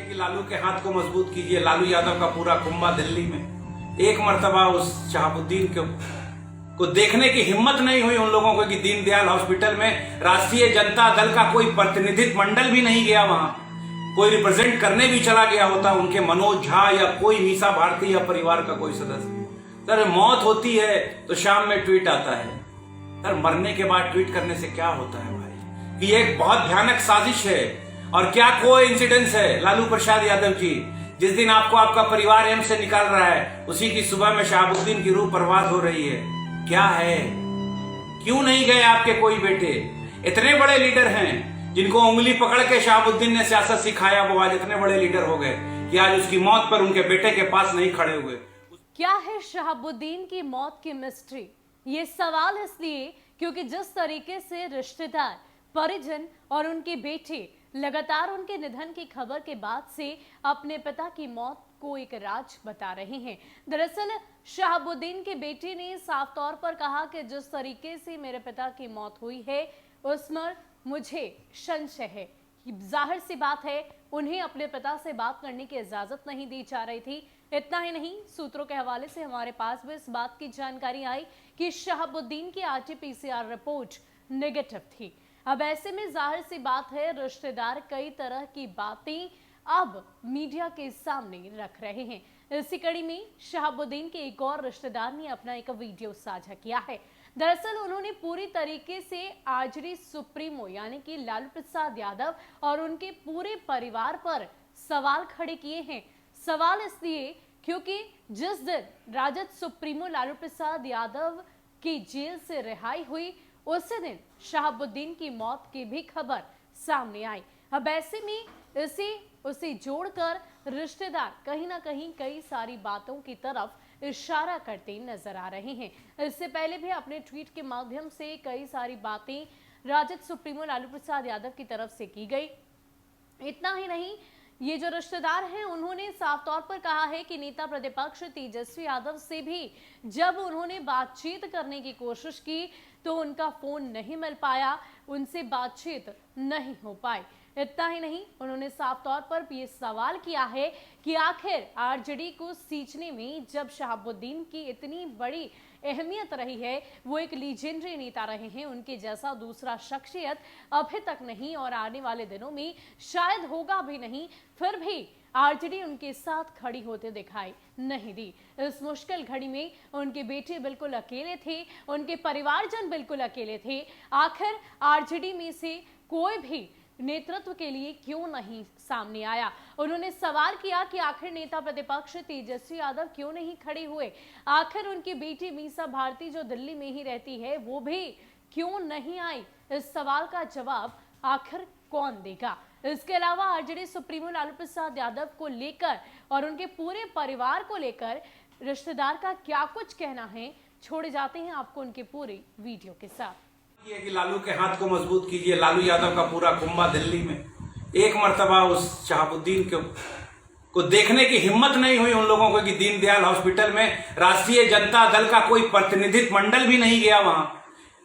कि लालू के हाथ को मजबूत कीजिए। लालू यादव का पूरा कुंबा दिल्ली में, एक मर्तबा उस शहाबुद्दीन को देखने की हिम्मत नहीं हुई उन लोगों को कि दीनदयाल हॉस्पिटल में राष्ट्रीय जनता दल का कोई प्रतिनिधित्व मंडल भी नहीं गया, वहां कोई रिप्रेजेंट करने भी चला गया होता उनके मनोज झा या कोई मीसा भारती या परिवार का कोई सदस्य। सर मौत होती है तो शाम में ट्वीट आता है, सर मरने के बाद ट्वीट करने से क्या होता है भाई? कि एक बहुत भयानक साजिश है। और क्या कोई इंसिडेंस है लालू प्रसाद यादव जी, जिस दिन आपको आपका परिवार एम्स से निकाल रहा है उसी की सुबह में शहाबुद्दीन की रूह परवाज हो रही है। क्या है, क्यों नहीं गए आपके कोई बेटे? इतने बड़े लीडर हैं जिनको उंगली पकड़ के शहाबुद्दीन ने सियासत सिखाया, वो आज इतने बड़े लीडर हो गए कि आज उसकी मौत पर उनके बेटे के पास नहीं खड़े हुए। क्या है शहाबुद्दीन की मौत की मिस्ट्री? ये सवाल इसलिए क्योंकि जिस तरीके से रिश्तेदार, परिजन और उनके बेटे लगातार उनके निधन की खबर के बाद से अपने पिता की मौत को एक राज बता रहे हैं। दरअसल शहाबुद्दीन के बेटे ने साफ तौर पर कहा कि जिस तरीके से मेरे पिता की मौत हुई है उसमें मुझे संशय है। जाहिर सी बात है उन्हें अपने पिता से बात करने की इजाजत नहीं दी जा रही थी। इतना ही नहीं, सूत्रों के हवाले से हमारे पास भी इस बात की जानकारी आई कि शहाबुद्दीन की आरटी-पीसीआर रिपोर्ट नेगेटिव थी। अब ऐसे में जाहिर सी बात है रिश्तेदार कई तरह की बातें अब मीडिया के सामने रख रहे हैं। इसी कड़ी में शहाबुद्दीन के एक और रिश्तेदार ने अपना एक वीडियो साझा किया है। दरअसल उन्होंने पूरी तरीके से आरजेडी सुप्रीमो यानी कि लालू प्रसाद यादव और उनके पूरे परिवार पर सवाल खड़े किए हैं। सवाल इसलिए क्योंकि जिस दिन राजद सुप्रीमो लालू प्रसाद यादव की जेल से रिहाई हुई उसी दिन शहाबुद्दीन की मौत की भी खबर सामने आई। अब ऐसे में उसे जोड़कर रिश्तेदार कहीं ना कहीं कई सारी बातों की तरफ इशारा करते नजर आ रहे हैं। इससे पहले भी अपने ट्वीट के माध्यम से कई सारी बातें राजद सुप्रीमो लालू प्रसाद यादव की तरफ से की गई। इतना ही नहीं, ये जो रिश्तेदार हैं उन्होंने साफ तौर पर कहा है कि नेता प्रतिपक्ष तेजस्वी यादव से भी जब उन्होंने बातचीत करने की कोशिश की तो उनका फोन नहीं मिल पाया, उनसे बातचीत नहीं हो पाई। इतना ही नहीं, उन्होंने साफ तौर पर ये सवाल किया है कि आखिर आरजेडी को सींचने में जब शहाबुद्दीन की इतनी बड़ी अहमियत रही है, वो एक लीजेंडरी नेता रहे हैं, उनके जैसा दूसरा शख्सियत अभी तक नहीं और आने वाले दिनों में शायद होगा भी नहीं, फिर भी आरजेडी उनके साथ खड़ी होते दिखाई नहीं दी। इस मुश्किल घड़ी में उनके बेटे बिल्कुल अकेले थे, उनके परिवारजन बिल्कुल अकेले थे। आखिर आरजेडी में से कोई भी नेतृत्व के लिए क्यों नहीं सामने आया? उन्होंने सवाल किया कि आखिर नेता प्रतिपक्ष तेजस्वी यादव क्यों नहीं खड़े हुए? आखिर उनकी बेटी मीसा भारती जो दिल्ली में ही रहती है वो भी क्यों नहीं आई? इस सवाल का जवाब आखिर कौन देगा? इसके अलावा आरजेडी सुप्रीमो लालू प्रसाद यादव को लेकर और उनके पूरे परिवार को लेकर रिश्तेदार का क्या कुछ कहना है, छोड़े जाते हैं आपको उनके पूरे वीडियो के साथ। कि लालू के हाथ को मजबूत कीजिए। लालू यादव का पूरा कुंबा दिल्ली में, एक मर्तबा उस शहाबुद्दीन को देखने की हिम्मत नहीं हुई उन लोगों को कि दीनदयाल हॉस्पिटल में राष्ट्रीय जनता दल का कोई प्रतिनिधित्व मंडल भी नहीं गया, वहां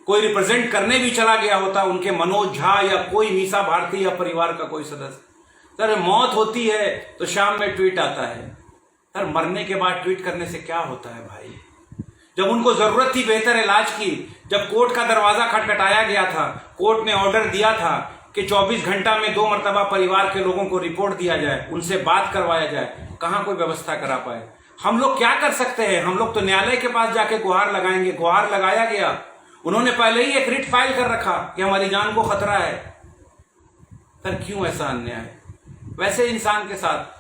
कोई रिप्रेजेंट करने भी चला गया होता उनके मनोज झा या कोई मीसा भारती या परिवार का कोई सदस्य। सर मौत होती है तो शाम में ट्वीट आता है, सर मरने के बाद ट्वीट करने से क्या होता है भाई? जब उनको जरूरत थी बेहतर इलाज की, जब कोर्ट का दरवाजा खटखटाया गया था, कोर्ट ने ऑर्डर दिया था कि 24 घंटा में 2 मरतबा परिवार के लोगों को रिपोर्ट दिया जाए, उनसे बात करवाया जाए, कहां कोई व्यवस्था करा पाए? हम लोग क्या कर सकते हैं? हम लोग तो न्यायालय के पास जाके गुहार लगाएंगे। गुहार लगाया गया, उन्होंने पहले ही एक रिट फाइल कर रखा कि हमारी जान को खतरा है। सर क्यों ऐसा अन्याय? वैसे इंसान के साथ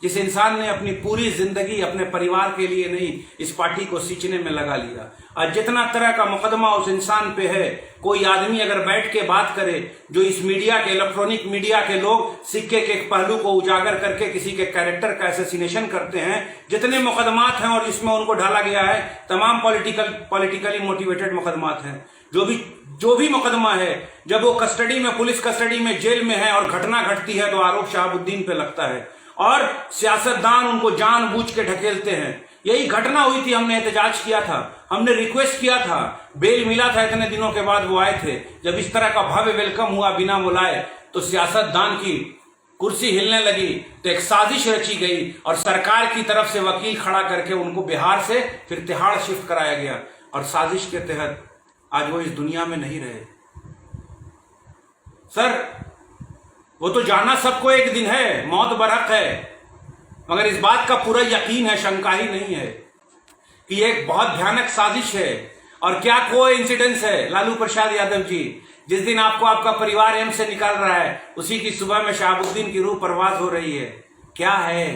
जिस इंसान ने अपनी पूरी जिंदगी अपने परिवार के लिए नहीं इस पार्टी को सींचने में लगा लिया, आज जितना तरह का मुकदमा उस इंसान पे है, कोई आदमी अगर बैठ के बात करे, जो इस मीडिया के इलेक्ट्रॉनिक मीडिया के लोग सिक्के के एक पहलू को उजागर करके किसी के कैरेक्टर का असैसिनेशन करते हैं, जितने मुकदमात हैं और इसमें उनको ढाला गया है तमाम पॉलिटिकली मोटिवेटेड मुकदमात हैं। जो भी मुकदमा है, जब वो कस्टडी में, पुलिस कस्टडी में, जेल में है और घटना घटती है तो आरोप शहाबुद्दीन पे लगता है और सियासतदान उनको जानबूझ के ढकेलते हैं। यही घटना हुई थी, हमने एहतजाज किया था, हमने रिक्वेस्ट किया था, बेल मिला था, इतने दिनों के बाद वो आए थे। जब इस तरह का भव्य वेलकम हुआ बिना बुलाए तो सियासतदान की कुर्सी हिलने लगी तो एक साजिश रची गई और सरकार की तरफ से वकील खड़ा करके उनको बिहार से फिर तिहाड़ शिफ्ट कराया गया और साजिश के तहत आज वो इस दुनिया में नहीं रहे। सर, वो तो जाना सबको एक दिन है, मौत बरहक है, मगर इस बात का पूरा यकीन है, शंका ही नहीं है कि ये एक बहुत भयानक साजिश है। और क्या कोइंसिडेंस है लालू प्रसाद यादव जी, जिस दिन आपको आपका परिवार एम्स से निकाल रहा है उसी की सुबह में शहाबुद्दीन की रूह परवाज हो रही है। क्या है,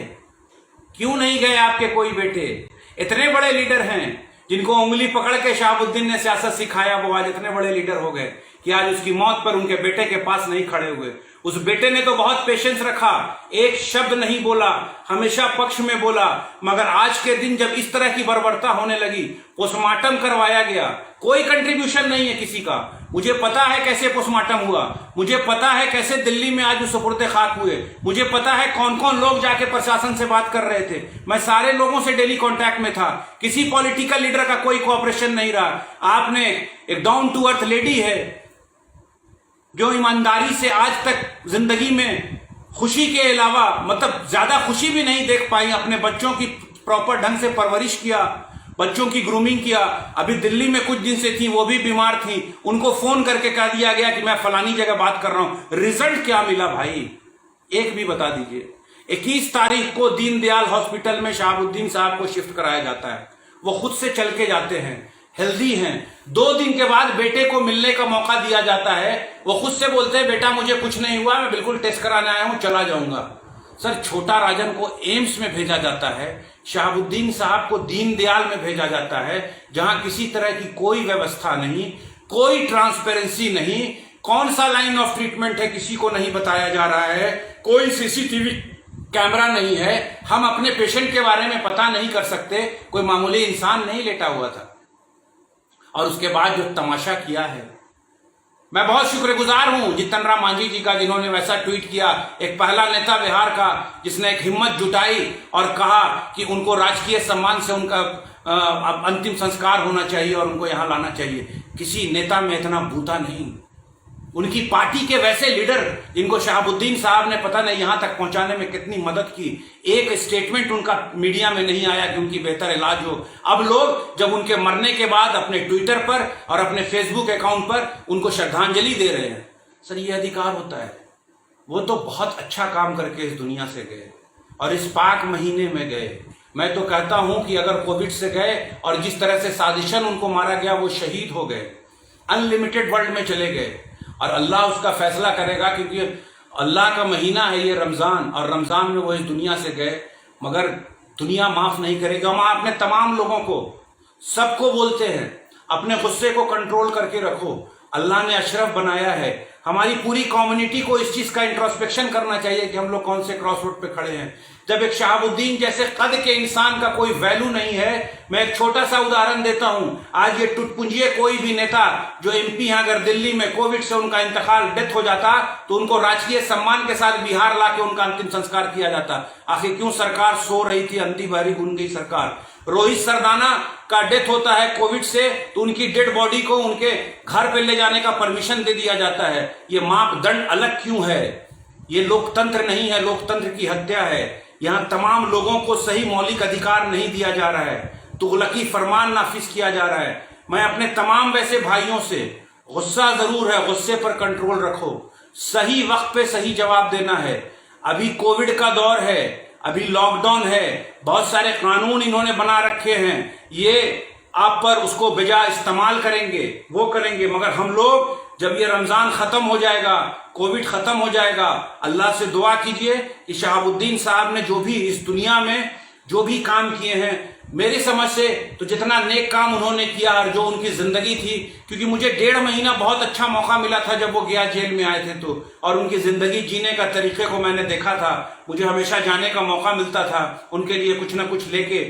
क्यों नहीं गए आपके कोई बेटे? इतने बड़े लीडर हैं जिनको उंगली पकड़ के शहाबुद्दीन ने सियासत सिखाया, वो आज इतने बड़े लीडर हो गए कि आज उसकी मौत पर उनके बेटे के पास नहीं खड़े हुए। उस बेटे ने तो बहुत पेशेंस रखा, एक शब्द नहीं बोला, हमेशा पक्ष में बोला, मगर आज के दिन जब इस तरह की बर्बरता होने लगी, पोस्टमार्टम करवाया गया, कोई कंट्रीब्यूशन नहीं है किसी का। मुझे पता है कैसे पोस्टमार्टम हुआ, मुझे पता है कैसे दिल्ली में आज सुपुर्दे खाक हुए, मुझे पता है कौन कौन लोग जाके प्रशासन से बात कर रहे थे। मैं सारे लोगों से डेली कांटेक्ट में था, किसी पॉलिटिकल लीडर का कोई कोऑपरेशन नहीं रहा। आपने एक डाउन टू अर्थ लेडी है जो ईमानदारी से आज तक जिंदगी में खुशी के अलावा मतलब ज्यादा खुशी भी नहीं देख पाई, अपने बच्चों की प्रॉपर ढंग से परवरिश किया, बच्चों की ग्रूमिंग किया। अभी दिल्ली में कुछ दिन से थी, वो भी बीमार थी, उनको फोन करके कह दिया गया कि मैं फलानी जगह बात कर रहा हूं। रिजल्ट क्या मिला भाई, एक भी बता दीजिए। 21 तारीख को दीनदयाल हॉस्पिटल में शहाबुद्दीन साहब को शिफ्ट कराया जाता है, वो खुद से चल के जाते हैं, हेल्दी हैं। 2 दिन के बाद बेटे को मिलने का मौका दिया जाता है, वो खुद से बोलते हैं बेटा मुझे कुछ नहीं हुआ, मैं बिल्कुल टेस्ट कराने आया हूं, चला जाऊंगा। सर, छोटा राजन को एम्स में भेजा जाता है, शहाबुद्दीन साहब को दीनदयाल में भेजा जाता है, जहां किसी तरह की कोई व्यवस्था नहीं, कोई ट्रांसपेरेंसी नहीं, कौन सा लाइन ऑफ ट्रीटमेंट है किसी को नहीं बताया जा रहा है, कोई सीसीटीवी कैमरा नहीं है, हम अपने पेशेंट के बारे में पता नहीं कर सकते, कोई मामूली इंसान नहीं लेटा हुआ था। और उसके बाद जो तमाशा किया है, मैं बहुत शुक्रगुजार हूं जीतन राम मांझी जी का, जिन्होंने वैसा ट्वीट किया, एक पहला नेता बिहार का जिसने एक हिम्मत जुटाई और कहा कि उनको राजकीय सम्मान से उनका अंतिम संस्कार होना चाहिए और उनको यहां लाना चाहिए। किसी नेता में इतना भूता नहीं, उनकी पार्टी के वैसे लीडर जिनको शहाबुद्दीन साहब ने पता नहीं यहां तक पहुंचाने में कितनी मदद की, एक स्टेटमेंट उनका मीडिया में नहीं आया कि उनकी बेहतर इलाज हो। अब लोग जब उनके मरने के बाद अपने ट्विटर पर और अपने फेसबुक अकाउंट पर उनको श्रद्धांजलि दे रहे हैं। सर, ये अधिकार होता है? वो तो बहुत अच्छा काम करके इस दुनिया से गए और इस पाक महीने में गए। मैं तो कहता हूं कि अगर कोविड से गए और जिस तरह से साजिशन उनको मारा गया, वो शहीद हो गए, अनलिमिटेड वर्ल्ड में चले गए और अल्लाह उसका फैसला करेगा, क्योंकि अल्लाह का महीना है ये रमजान, और रमजान में वो इस दुनिया से गए, मगर दुनिया माफ नहीं करेगी। हम अपने तमाम लोगों को, सबको बोलते हैं, अपने गुस्से को कंट्रोल करके रखो। अल्लाह ने अशरफ बनाया है, हमारी पूरी कम्युनिटी को इस चीज का इंट्रोस्पेक्शन करना चाहिए कि हम लोग कौन से क्रॉस रोड पे खड़े हैं। जब एक शहाबुद्दीन जैसे कद के इंसान का कोई वैल्यू नहीं है, मैं एक छोटा सा उदाहरण देता हूं। आज ये टुटपुंजिए कोई भी नेता जो एमपी हैं, अगर दिल्ली में कोविड से उनका इंतकाल, डेथ हो जाता, तो उनको राजकीय सम्मान के साथ बिहार लाके उनका अंतिम संस्कार किया जाता। आखिर क्यों सरकार सो रही थी, अंधी बारी गुन गई सरकार। रोहित सरदाना का डेथ होता है कोविड से, तो उनकी डेड बॉडी को उनके घर पे ले जाने का परमिशन दे दिया जाता है। ये मापदंड अलग क्यों है? ये लोकतंत्र नहीं है, लोकतंत्र की हत्या है। यहां तमाम लोगों को सही मौलिक अधिकार नहीं दिया जा रहा है, तुगलकी फरमान नाफिज किया जा रहा है। मैं अपने तमाम वैसे भाइयों से, गुस्सा जरूर है, गुस्से पर कंट्रोल रखो, सही वक्त पे सही जवाब देना है। अभी कोविड का दौर है, अभी लॉकडाउन है, बहुत सारे कानून इन्होंने बना रखे हैं, ये आप पर उसको बेजा इस्तेमाल करेंगे, वो करेंगे, मगर हम लोग जब ये रमजान खत्म हो जाएगा, कोविड खत्म हो जाएगा, अल्लाह से दुआ कीजिए कि शहाबुद्दीन साहब ने जो भी इस दुनिया में जो भी काम किए हैं, मेरी समझ से तो जितना नेक काम उन्होंने किया और जो उनकी जिंदगी थी, क्योंकि मुझे 1.5 महीना बहुत अच्छा मौका मिला था जब वो गया जेल में आए थे तो, और उनकी जिंदगी जीने का तरीके को मैंने देखा था। मुझे हमेशा जाने का मौका मिलता था उनके लिए कुछ ना कुछ लेके,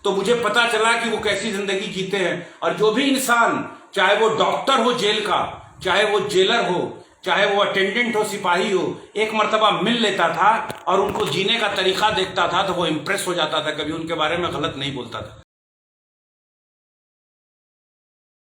तो मुझे पता चला कि वो कैसी जिंदगी जीते हैं। और जो भी इंसान, चाहे वो डॉक्टर हो जेल का, चाहे वो जेलर हो, चाहे वो अटेंडेंट हो, सिपाही हो, एक मर्तबा मिल लेता था और उनको जीने का तरीका देखता था तो वो इम्प्रेस हो जाता था, कभी उनके बारे में गलत नहीं बोलता था।